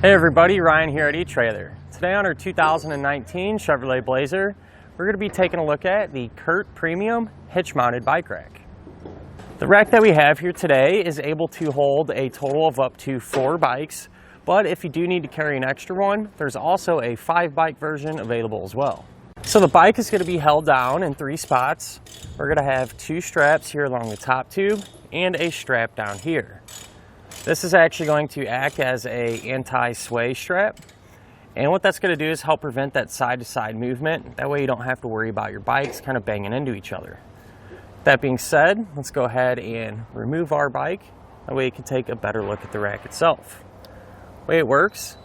Hey everybody, Ryan here at eTrailer. Today on our 2019 Chevrolet Blazer, we're going to be taking a look at the CURT Premium Hitch-Mounted Bike Rack. The rack that we have here today is able to hold a total of up to 4 bikes, but if you do need to carry an extra one, there's also a 5-bike version available as well. So the bike is going to be held down in 3 spots. We're going to have 2 straps here along the top tube and a strap down here. This is actually going to act as a anti-sway strap, and what that's going to do is help prevent that side-to-side movement. That way you don't have to worry about your bikes kind of banging into each other. That being said, let's go ahead and remove our bike. That way you can take a better look at the rack itself. The way it works,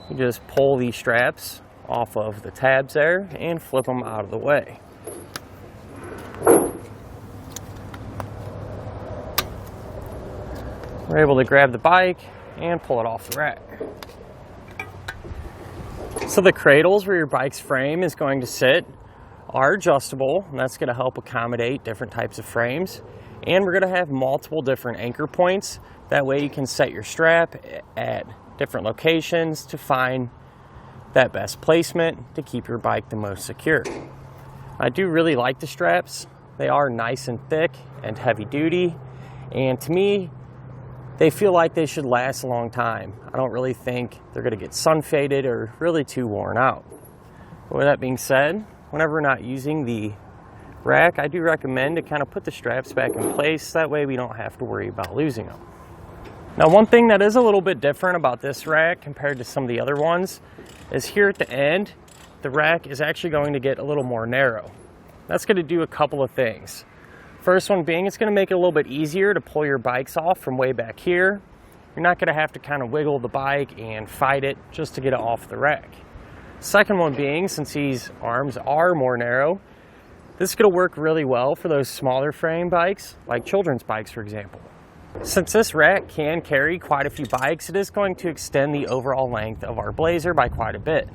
you just pull these straps off of the tabs there and flip them out of the way. We're able to grab the bike and pull it off the rack. So the cradles where your bike's frame is going to sit are adjustable, and that's going to help accommodate different types of frames. And we're going to have multiple different anchor points. That way you can set your strap at different locations to find that best placement to keep your bike the most secure. I do really like the straps. They are nice and thick and heavy duty, and to me, they feel like they should last a long time. I don't really think they're going to get sun faded or really too worn out. But with that being said, whenever we're not using the rack, I do recommend to kind of put the straps back in place. That way we don't have to worry about losing them. Now, one thing that is a little bit different about this rack compared to some of the other ones is here at the end, the rack is actually going to get a little more narrow. That's going to do a couple of things. First one being, it's going to make it a little bit easier to pull your bikes off from way back here. You're not going to have to kind of wiggle the bike and fight it just to get it off the rack. Second one being, since these arms are more narrow, this is going to work really well for those smaller frame bikes, like children's bikes, for example. Since this rack can carry quite a few bikes, it is going to extend the overall length of our Blazer by quite a bit.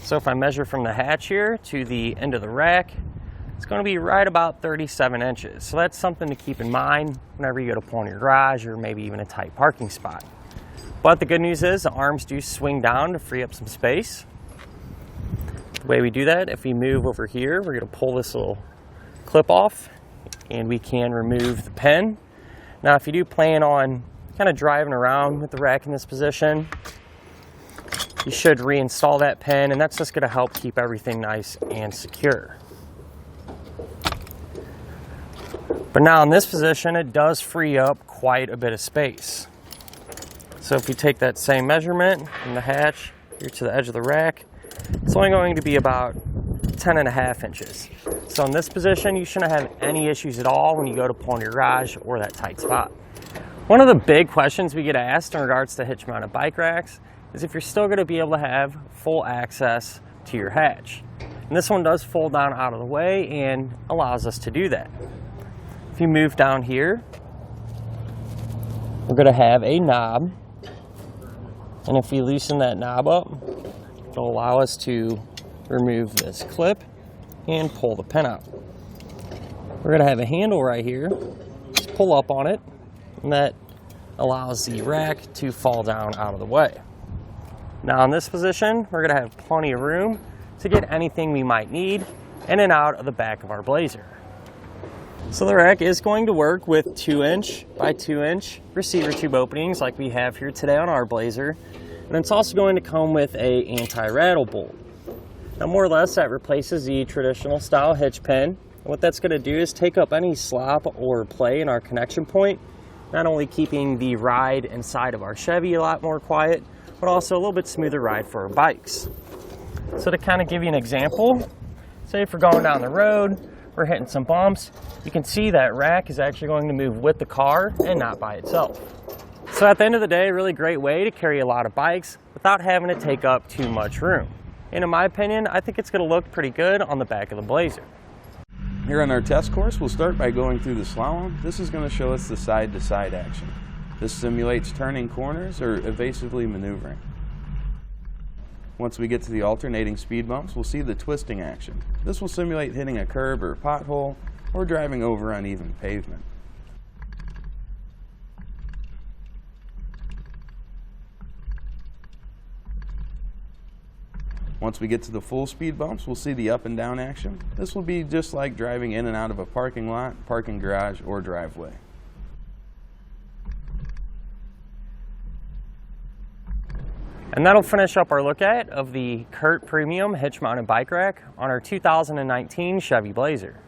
So if I measure from the hatch here to the end of the rack, it's going to be right about 37 inches. So that's something to keep in mind whenever you go to pull in your garage or maybe even a tight parking spot. But the good news is the arms do swing down to free up some space. The way we do that, if we move over here, we're going to pull this little clip off and we can remove the pin. Now, if you do plan on kind of driving around with the rack in this position, you should reinstall that pin, and that's just going to help keep everything nice and secure. But now in this position, it does free up quite a bit of space. So if you take that same measurement from the hatch here to the edge of the rack, it's only going to be about 10.5 inches. So in this position, you shouldn't have any issues at all when you go to pull in your garage or that tight spot. One of the big questions we get asked in regards to hitch-mounted bike racks is if you're still going to be able to have full access to your hatch. And this one does fold down out of the way and allows us to do that. If you move down here, we're going to have a knob, and if we loosen that knob up, it'll allow us to remove this clip and pull the pin out. We're going to have a handle right here. Just pull up on it, and that allows the rack to fall down out of the way. Now in this position, we're going to have plenty of room to get anything we might need in and out of the back of our Blazer. So the rack is going to work with 2-inch by 2-inch receiver tube openings like we have here today on our Blazer. And it's also going to come with a anti-rattle bolt. Now more or less that replaces the traditional style hitch pin. And what that's going to do is take up any slop or play in our connection point, not only keeping the ride inside of our Chevy a lot more quiet, but also a little bit smoother ride for our bikes. So to kind of give you an example, say if we're going down the road, we're hitting some bumps, you can see that rack is actually going to move with the car and not by itself. So at the end of the day, a really great way to carry a lot of bikes without having to take up too much room. And in my opinion, I think it's going to look pretty good on the back of the Blazer. Here on our test course, we'll start by going through the slalom. This is going to show us the side-to-side action. This simulates turning corners or evasively maneuvering. Once we get to the alternating speed bumps, we'll see the twisting action. This will simulate hitting a curb or pothole or driving over uneven pavement. Once we get to the full speed bumps, we'll see the up and down action. This will be just like driving in and out of a parking lot, parking garage, or driveway. And that'll finish up our look at of the CURT Premium Hitch-Mounted Bike Rack on our 2019 Chevy Blazer.